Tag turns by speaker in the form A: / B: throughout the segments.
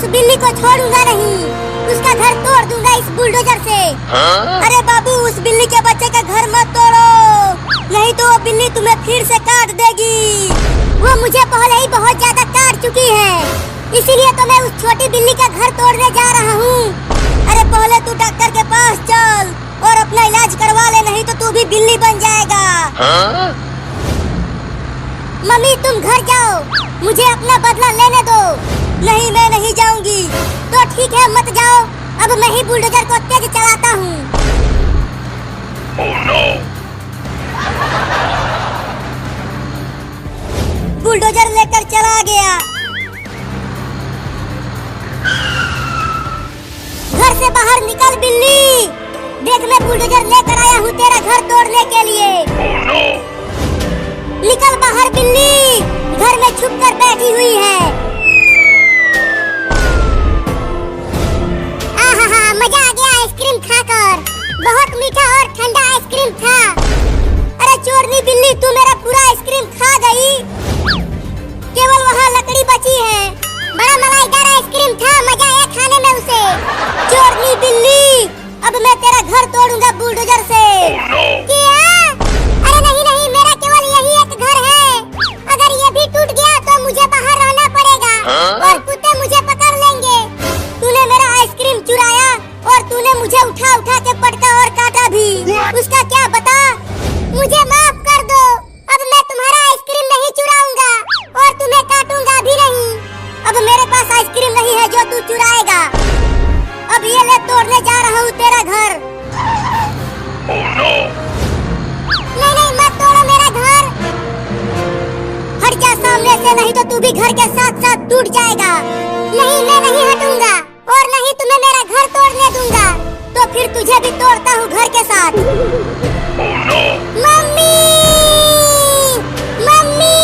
A: उस बिल्ली को छोड़ूंगा नहीं, उसका घर तोड़ दूंगा इस बुलडोजर से। अरे बाबू, उस बिल्ली के बच्चे का घर मत तोड़ो, नहीं तो वो बिल्ली तुम्हें फिर से काट देगी। वो मुझे पहले ही बहुत ज्यादा काट चुकी है, इसीलिए तो मैं उस छोटी बिल्ली का घर तोड़ने जा रहा हूँ। अरे पहले तू डॉक्टर के पास चल और अपना इलाज करवा ले, नहीं तो तू भी बिल्ली बन जाएगा। मम्मी तुम घर जाओ, मुझे अपना बदला लेने दो। नहीं, मैं नहीं जाऊंगी। तो ठीक है, मत जाओ, अब मैं ही बुलडोजर को तेज चलाता हूँ।
B: Oh no!
A: बुलडोजर लेकर चला गया। घर से बाहर निकल बिल्ली, देख मैं बुलडोजर लेकर आया हूँ तेरा घर तोड़ने के लिए।
B: Oh no!
A: निकल बाहर बिल्ली, घर में छुप कर बैठी हुई है। आहा, मजा आ गया आइसक्रीम खाकर, बहुत मीठा और ठंडा आइसक्रीम था। अरे चोरनी बिल्ली, तू मेरा पूरा आइसक्रीम खा गई, केवल वहाँ लकड़ी बची है। बड़ा मलाईदार आइसक्रीम था, मजा आया खाने में उसे। चोरनी बिल्ली, अब मैं तेरा घर तोड़ूंगा बुलडोजर से।
B: Oh no!
A: क्या? अरे नहीं नहीं, मेरा केवल यही एक घर है, अगर ये भी टूट गया तो मुझे बाहर रहना पड़ेगा और कुत्ते मुझे पकड़ लेंगे। तूने मेरा आइसक्रीम चुराया और तूने मुझे उठा उठा के पटका और काटा भी, उसका क्या बता? मुझे माफ कर दो, अब मैं तुम्हारा आइसक्रीम नहीं चुराऊंगा और तुम्हें काटूंगा भी नहीं। अब मेरे पास आइसक्रीम नहीं है जो तू चुराएगा। अब ये ले, तोड़ने जा रहा हूँ तेरा घर।
B: Oh no!
A: नहीं नहीं, मत तोड़ो मेरा घर, हट जा सामने से, नहीं तो तू भी घर के साथ साथ टूट जाएगा। नहीं, मैं नहीं हटूंगा और नहीं तुम्हें मेरा घर तोड़ने दूंगा, तो फिर तुझे भी तोड़ता हूँ घर के साथ।
B: Oh no!
A: मम्मी, मम्मी,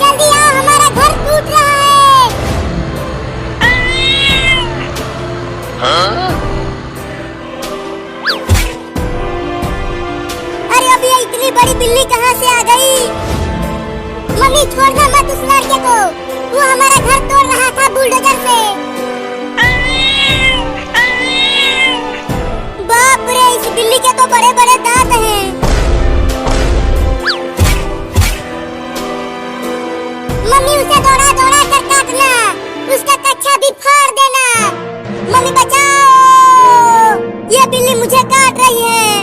A: जल्दी आओ, हमारा घर टूट रहा है। अरे अब ये इतनी बड़ी बिल्ली कहाँ से आ गई? मम्मी छोड़ना मत उस लड़के को, वो हमारा घर तोड़ रहा था बुलडोजर से। बाप रे, इस बिल्ली के तो बड़े बड़े दांत हैं। मम्मी उसे दौड़ा दौड़ा कर काटना, उसका कच्छा भी फाड़ देना। मम्मी बचाओ, ये बिल्ली मुझे काट रही है।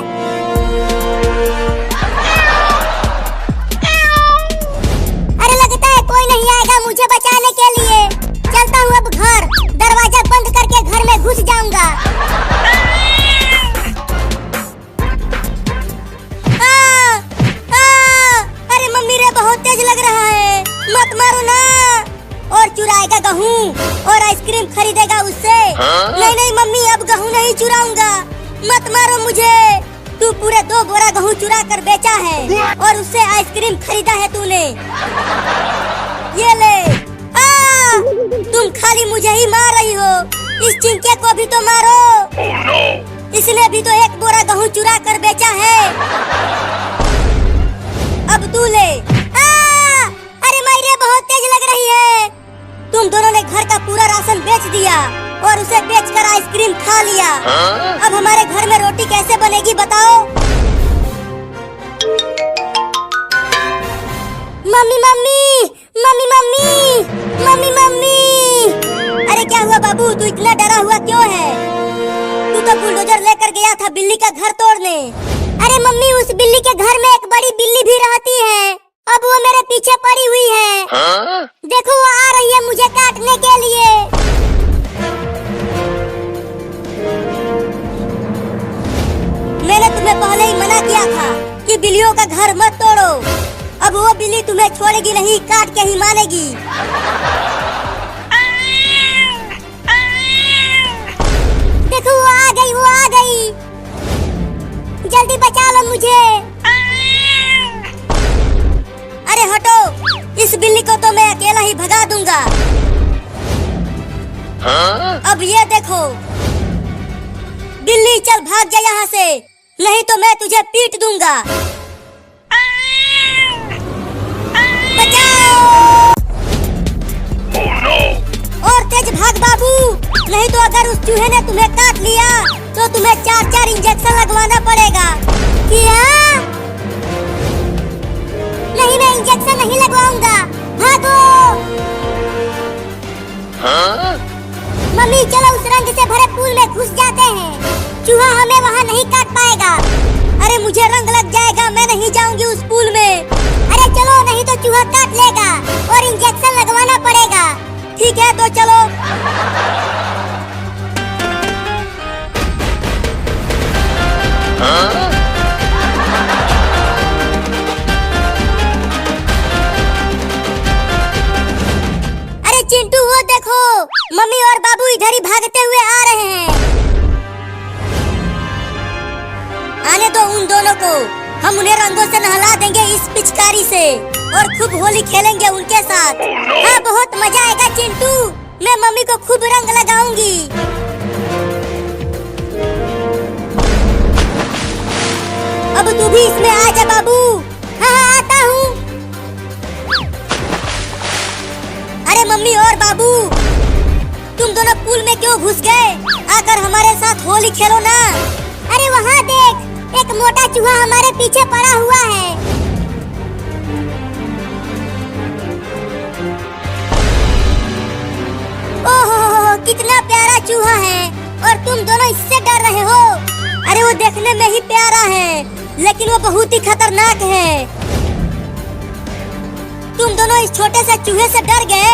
A: अरे लगता है कोई नहीं आएगा मुझे बचाने के लिए। चलता हूँ अब घर, दरवाजा बंद करके घर में घुस जाऊंगा। अरे मम्मी रे, बहुत तेज लग रहा है, मत मारो ना। और चुराएगा गेहूं और आइसक्रीम खरीदेगा उससे। नहीं नहीं मम्मी, अब गेहूं नहीं चुराऊंगा, मत मारो मुझे। तू पूरे 2 बोरा गेहूं चुरा कर बेचा है और उससे आइसक्रीम खरीदा है तूने। ये ले, तुम खाली मुझे ही मार रही हो, इस चिंके को भी तो मारो।
B: Oh no!
A: इसने भी तो 1 बोरा गेहूं चुरा कर बेचा है। अब तू ले। अरे मायरे, बहुत तेज लग रही है। तुम दोनों ने घर का पूरा राशन बेच दिया और उसे बेचकर आइसक्रीम खा लिया। अब हमारे घर में रोटी कैसे बनेगी बताओ? Mummy mummy, mummy mummy, mummy mummy. अरे क्या हुआ बाबू, तू इतना डरा हुआ क्यों है? तू तो बुलडोजर लेकर गया था बिल्ली का घर तोड़ने। अरे मम्मी, उस बिल्ली के घर में एक बड़ी बिल्ली भी रहती है, अब वो मेरे पीछे पड़ी हुई है। देखो वो आ रही है मुझे काटने के लिए। मैंने तुम्हें पहले ही मना किया था कि बिल्लियों का घर मत तोड़ो। अब वो बिल्ली तुम्हें छोड़ेगी नहीं, काट के ही मानेगी। देखो वो आ गई, वो आ गई, जल्दी बचा लो मुझे। अरे हटो, इस बिल्ली को तो मैं अकेला ही भगा दूंगा। अब ये देखो, बिल्ली चल भाग जा यहाँ से, नहीं तो मैं तुझे पीट दूंगा। बचाओ!
B: Oh no!
A: चूहे ने तुम्हें काट लिया तो तुम्हें 4-4 इंजेक्शन लगवाना पड़ेगा। क्या? नहीं, मैं इंजेक्शन नहीं लगवाऊंगा। भागो। मम्मी चलो उस रंग से भरे पूल में घुस जाते हैं। चूहा हमें वहाँ नहीं काट पाएगा। अरे मुझे रंग लग जाएगा, मैं नहीं जाऊंगी उस पूल में। अरे चलो, नहीं तो चूहा काट लेगा और इंजेक्शन लगवाना पड़ेगा। ठीक है तो चलो। अरे चिंटू वो देखो, मम्मी और बाबू इधर ही भागते हुए आ रहे हैं। आने दो उन दोनों को, हम उन्हें रंगों से नहला देंगे इस पिचकारी से और खूब होली खेलेंगे उनके साथ। हाँ बहुत मजा आएगा चिंटू, मैं मम्मी को खूब रंग लगाऊंगी। अब तू भी इसमें आ जा बाबू। हाँ हाँ आता हूँ। अरे मम्मी और बाबू, तुम दोनों पूल में क्यों घुस गए? आकर हमारे साथ होली खेलो ना। अरे वहाँ देख, एक मोटा चूहा हमारे पीछे पड़ा हुआ है। ओहो कितना प्यारा चूहा है और तुम दोनों इससे डर रहे हो। अरे वो देखने में ही प्यारा है लेकिन वो बहुत ही खतरनाक है। तुम दोनों इस छोटे से चूहे से डर गए।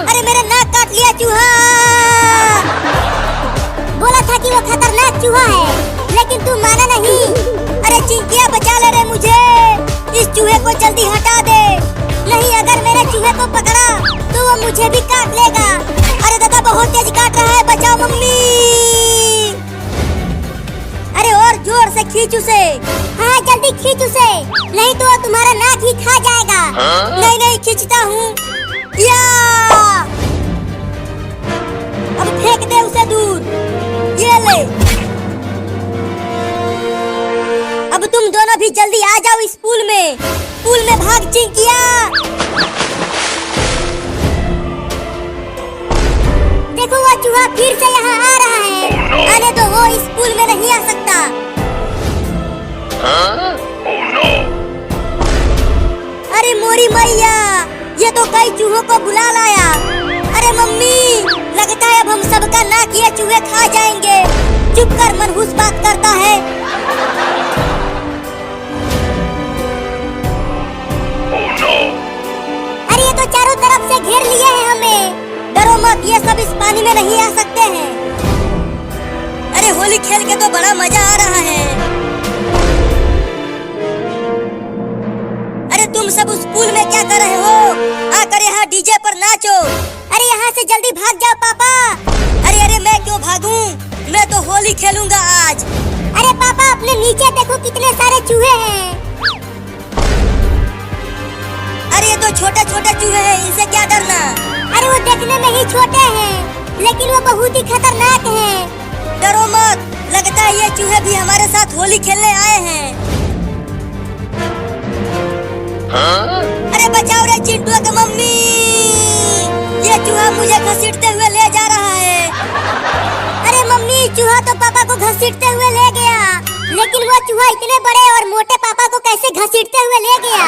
A: अरे मेरा नाक काट लिया चूहा। बोला था कि वो खतरनाक चूहा है लेकिन तू माना नहीं। अरे चिंकिया बचा ले रे मुझे, इस चूहे को जल्दी हटा दे, नहीं अगर मेरे चूहे को पकड़ा तो वो मुझे भी काट लेगा। अरे दादा बहुत तेज काट रहा है, बचाओ मम्मी। अरे और जोर से खींच उसे। हाँ जल्दी खींच उसे, नहीं तो वो तुम्हारा नाक ही खा जाएगा। नहीं नहीं खींचता हूँ। या अब फेंक दे उसे दूर। ये ले। अब तुम दोनों भी जल्दी आ जाओ इस पूल में। पूल में भाग चिंकिया। देखो वो चूहा फिर से यहाँ आ रहा है। आने दो, वो इस पूल में नहीं आ सकता। अरे मोरी मैया, ये तो कई चूहों को बुला लाया। अरे मम्मी, लगता है अब हम सबका नाक ये चूहे खा जाएंगे। चुप कर, मनहूस बात करता है। अरे ये तो चारों तरफ से घेर लिए हैं हमें। डरो मत, ये सब इस पानी में नहीं आ सकते हैं। अरे होली खेल के तो बड़ा मजा आ रहा है। अरे तुम सब उस पूल में क्या कर रहे हो? आकर यहाँ डीजे पर नाचो। अरे यहाँ से जल्दी भाग जाओ पापा। अरे अरे मैं क्यों भागूं? मैं तो होली खेलूंगा आज। अरे पापा अपने नीचे देखो कितने सारे चूहे हैं। अरे ये तो छोटे छोटे चूहे हैं, इनसे क्या डरना। अरे वो देखने में ही छोटे हैं लेकिन वो बहुत ही खतरनाक हैं। डरो मत, लगता है ये चूहे भी हमारे साथ होली खेलने आए हैं। अरे बचाओ रे चिंटू की मम्मी, ये चूहा मुझे घसीटते हुए ले जा रहा है। अरे मम्मी, चूहा तो पापा को घसीटते हुए ले गया लेकिन वो चूहा इतने बड़े और मोटे पापा को कैसे घसीटते हुए ले गया?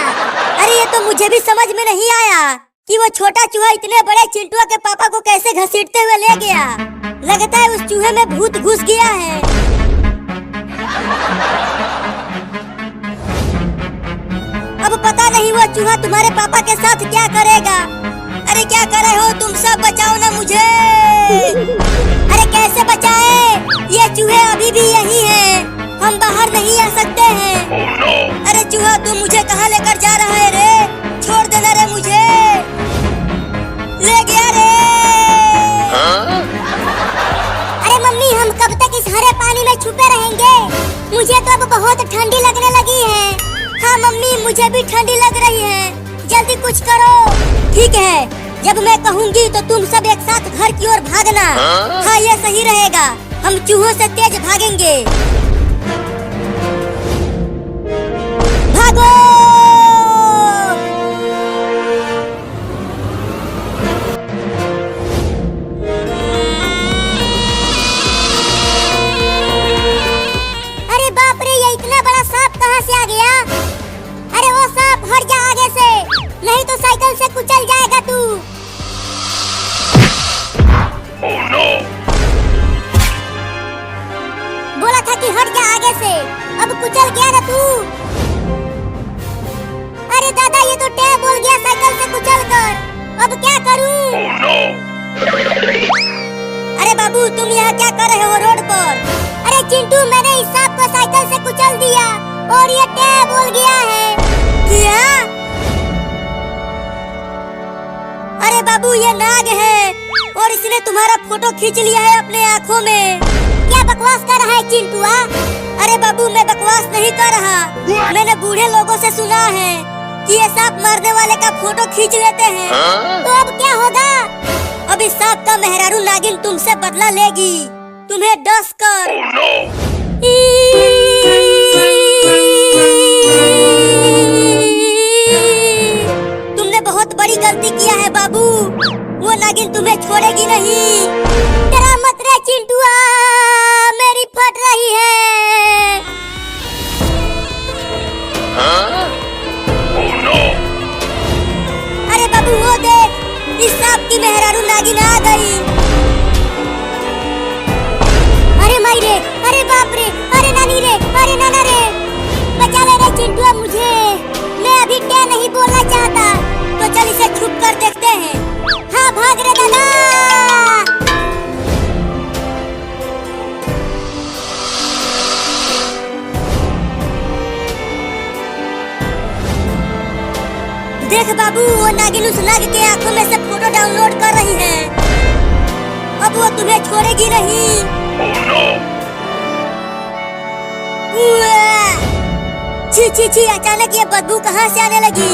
A: अरे ये तो मुझे भी समझ में नहीं आया कि वो छोटा चूहा इतने बड़े चिंटू के पापा को कैसे घसीटते हुए ले गया। लगता है उस चूहे में भूत घुस गया है। अब पता नहीं वो चूहा तुम्हारे पापा के साथ क्या करेगा। अरे क्या कर रहे हो तुम सब, बचाओ ना मुझे। अरे कैसे बचाए? ये चूहे अभी भी यही हैं, हम बाहर नहीं आ सकते हैं। अरे चूहा तू मुझे कहाँ लेकर जा रहा है रे? छोड़ देना रे मुझे। ले गया रे। अरे मम्मी, हम कब तक इस हरे पानी में छुपे रहेंगे? मुझे तो अब बहुत ठंडी लगने लगी है। हाँ मम्मी, मुझे भी ठंडी लग रही है, जल्दी कुछ करो। ठीक है, जब मैं कहूँगी तो तुम सब एक साथ घर की ओर भागना। हाँ ये सही रहेगा, हम चूहों से तेज भागेंगे। भागो। हट जा आगे से। अब कुचल गया ना तू। अरे दादा ये तो टैब बोल गया साइकिल से कुचल कर। अब क्या करूं?
B: Oh no!
A: अरे बाबू तुम यहाँ क्या कर रहे हो रोड पर? अरे चिंटू मैंने इस सांप को साइकिल से कुचल दिया और ये टैब बोल गया है। क्या? अरे बाबू ये नाग है और इसने तुम्हारा फोटो खींच लिया है अपने आँखों में। क्या बकवास कर रहा है चिंटुआ? अरे बाबू मैं बकवास नहीं कर रहा। मैंने बूढ़े लोगों से सुना है कि ये सांप मारने वाले का फोटो खींच लेते हैं। तो अब क्या होगा? अब इस सांप का मेहरारू नागिन तुमसे बदला लेगी, तुम्हें डस कर।
B: Oh no!
A: तुमने बहुत बड़ी गलती किया है बाबू, वो नागिन तुम्हें छोड़ेगी नहीं। डरा मत रे चिंटुआ, मेरी फट रही है।
B: Oh no!
A: अरे बाबू वो देख, इस सांप की मेहरारू नागिन आ गई। अरे माई रे, अरे बाप रे, अरे नानी रे, अरे नाना रे, बचा ले रे चिंटुआ मुझे। मैं अभी क्या नहीं बोलना चाहता, तो चल इसे छुप कर देखते हैं। हाँ भाग रे दादा। देख बाबू वो नागिन उस नाग के आंखों में से फोटो डाउनलोड कर रही है। अब वो तुम्हें छोड़ेगी नहीं।
B: Oh no!
A: छी छी छी, अचानक ये बदबू कहाँ से आने लगी?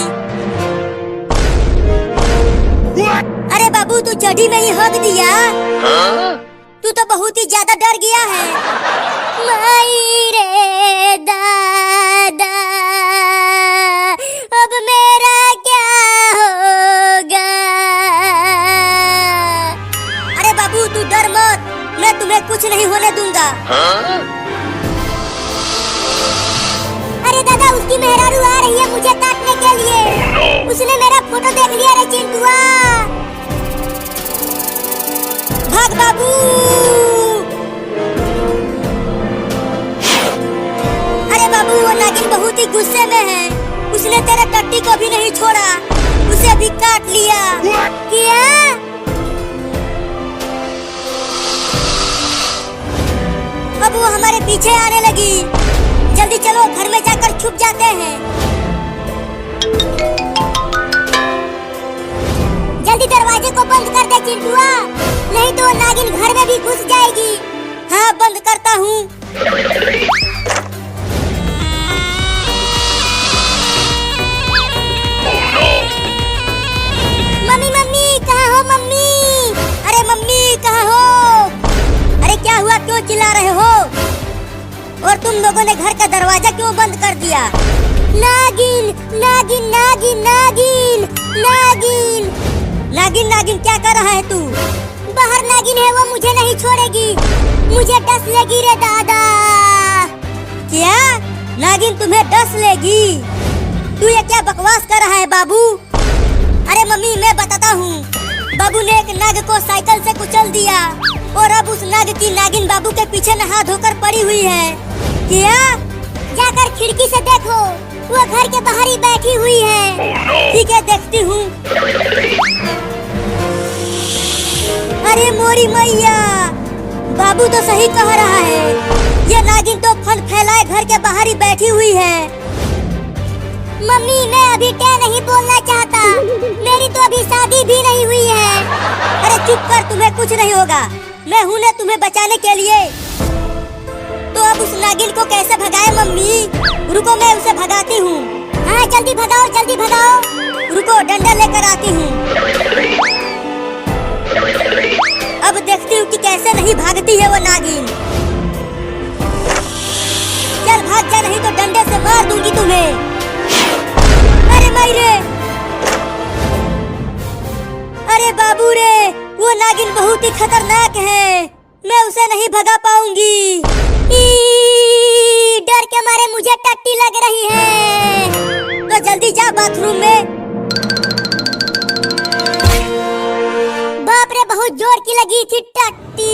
A: अरे बाबू तू चढ़ी में ही हक दिया। तू तो बहुत ही ज्यादा डर गया है। माई रे दादा, अब मेरा क्या होगा? अरे बाबू तू डर मत, मैं तुम्हें कुछ नहीं होने दूंगा। अरे दादा उसकी मेहरारू आ रही है मुझे काटने के लिए। उसने मेरा फोटो देख लिया रे चिंटुआ। भाग बाबू। अरे बाबू वो नागिन बहुत ही गुस्से में है, उसने तेरे टट्टी को भी नहीं छोड़ा, उसे भी काट लिया। क्या? अब वो हमारे पीछे आने लगी। जल्दी चलो घर में जाकर छुप जाते हैं। जल्दी दरवाजे को बंद कर दे चिंटुआ, नहीं तो नागिन घर में भी घुस जाएगी। हाँ बंद करता हूँ। मम्मी मम्मी कहाँ हो मम्मी? अरे मम्मी कहाँ हो? अरे क्या हुआ, क्यों चिल्ला रहे हो? और तुम लोगों ने घर का दरवाजा क्यों बंद कर दिया? नागिन नागिन नागिन नागिन नागिन नागिन नागिन क्या कर रहा है तू? बाहर नागिन है, वो मुझे नहीं छोड़ेगी, मुझे डस लेगी रे दादा। क्या? नागिन तुम्हें डस लेगी? तू ये क्या बकवास कर रहा है बाबू? अरे मम्मी मैं बताता हूँ। बाबू ने एक नाग को साइकिल से कुचल दिया और अब उस नाग की नागिन बाबू के पीछे नहा धोकर पड़ी हुई है। क्या? जाकर खिड़की से देखो, वो घर के बाहर ही बैठी हुई है। ठीक है देखती हूँ। अरे मोरी मैया, बाबू तो सही कह रहा है, ये नागिन तो फन फैलाए घर के बाहर ही बैठी हुई है। मम्मी मैं अभी क्या नहीं बोलना चाहता, मेरी तो अभी शादी भी नहीं हुई है। अरे चुप कर, तुम्हें कुछ नहीं होगा, मैं हूँ ना तुम्हें बचाने के लिए। तो अब उस नागिन को कैसे भगाए मम्मी? रुको मैं उसे भगाती हूँ। हाँ जल्दी भगाओ जल्दी भगाओ। रुको डंडा लेकर आती हूँ। अब देखती हूँ कि कैसे नहीं भागती है वो नागिन। चल भाग जा, नहीं तो डंडे से मार दूंगी तुम्हें। अरे माई रे, अरे बाबू रे, वो नागिन बहुत ही खतरनाक है, मैं उसे नहीं भगा पाऊंगी। डर के मारे मुझे टट्टी लग रही है। तो जल्दी जा बाथरूम में। बाप रे बहुत जोर की लगी थी टट्टी।